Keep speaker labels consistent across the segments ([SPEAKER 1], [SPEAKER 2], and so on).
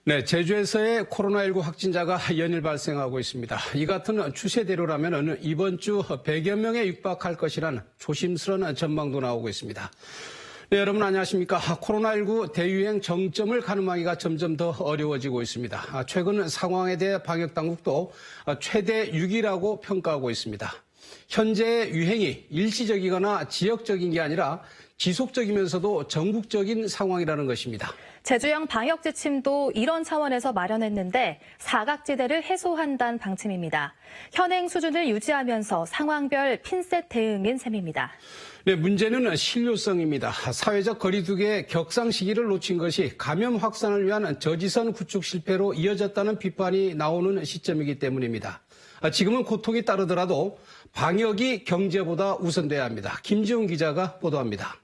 [SPEAKER 1] 네, 제주에서의 코로나19 확진자가 연일 발생하고 있습니다. 이 같은 추세대로라면 이번 주 100여 명에 육박할 것이라는 조심스러운 전망도 나오고 있습니다. 네, 여러분 안녕하십니까. 코로나19 대유행 정점을 가늠하기가 점점 더 어려워지고 있습니다. 최근 상황에 대해 방역당국도 최대 위기라고 평가하고 있습니다. 현재의 유행이 일시적이거나 지역적인 게 아니라 지속적이면서도 전국적인 상황이라는 것입니다.
[SPEAKER 2] 제주형 방역 지침도 이런 차원에서 마련했는데 사각지대를 해소한다는 방침입니다. 현행 수준을 유지하면서 상황별 핀셋 대응인 셈입니다.
[SPEAKER 1] 네, 문제는 실효성입니다. 사회적 거리두기의 격상 시기를 놓친 것이 감염 확산을 위한 저지선 구축 실패로 이어졌다는 비판이 나오는 시점이기 때문입니다. 지금은 고통이 따르더라도 방역이 경제보다 우선돼야 합니다. 김지훈 기자가 보도합니다.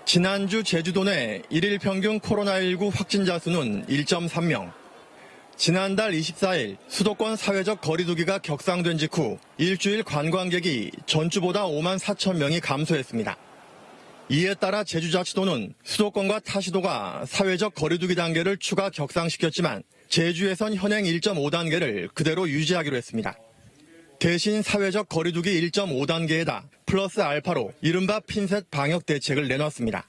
[SPEAKER 3] 지난주 제주도 내 일일 평균 코로나19 확진자 수는 1.3명. 지난달 24일 수도권 사회적 거리두기가 격상된 직후 일주일 관광객이 전주보다 5만 4천 명이 감소했습니다. 이에 따라 제주자치도는 수도권과 타시도가 사회적 거리두기 단계를 추가 격상시켰지만 제주에선 현행 1.5단계를 그대로 유지하기로 했습니다. 대신 사회적 거리두기 1.5단계에다 플러스 알파로 이른바 핀셋 방역 대책을 내놨습니다.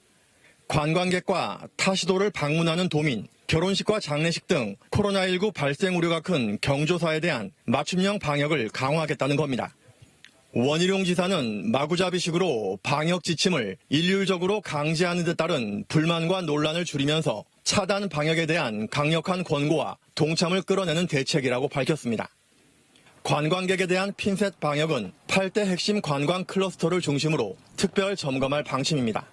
[SPEAKER 3] 관광객과 타시도를 방문하는 도민, 결혼식과 장례식 등 코로나19 발생 우려가 큰 경조사에 대한 맞춤형 방역을 강화하겠다는 겁니다. 원희룡 지사는 마구잡이식으로 방역 지침을 일률적으로 강제하는 데 따른 불만과 논란을 줄이면서 차단 방역에 대한 강력한 권고와 동참을 끌어내는 대책이라고 밝혔습니다. 관광객에 대한 핀셋 방역은 8대 핵심 관광 클러스터를 중심으로 특별 점검할 방침입니다.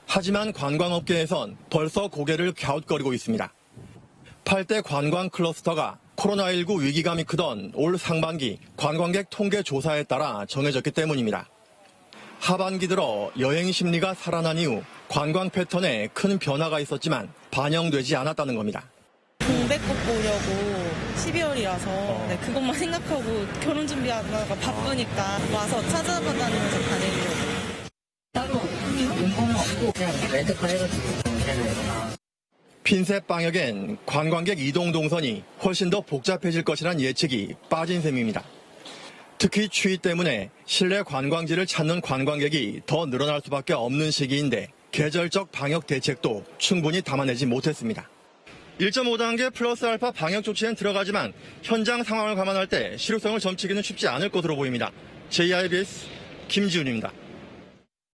[SPEAKER 3] 하지만 관광업계에선 벌써 고개를 갸웃거리고 있습니다. 8대 관광 클러스터가 코로나19 위기감이 크던 올 상반기 관광객 통계 조사에 따라 정해졌기 때문입니다. 하반기 들어 여행 심리가 살아난 이후 관광 패턴에 큰 변화가 있었지만 반영되지 않았다는 겁니다.
[SPEAKER 4] 동백꽃 보려고 12월이라서 그것만 생각하고 결혼 준비하다가 바쁘니까 와서 찾아다니면서 다니려고.
[SPEAKER 5] 따로 공부는 없고 그냥 렌트카 해가지고 되는
[SPEAKER 3] 핀셋 방역엔 관광객 이동 동선이 훨씬 더 복잡해질 것이란 예측이 빠진 셈입니다. 특히 추위 때문에 실내 관광지를 찾는 관광객이 더 늘어날 수밖에 없는 시기인데 계절적 방역 대책도 충분히 담아내지 못했습니다. 1.5단계 플러스 알파 방역 조치엔 들어가지만 현장 상황을 감안할 때 실효성을 점치기는 쉽지 않을 것으로 보입니다. JIBS 김지훈입니다.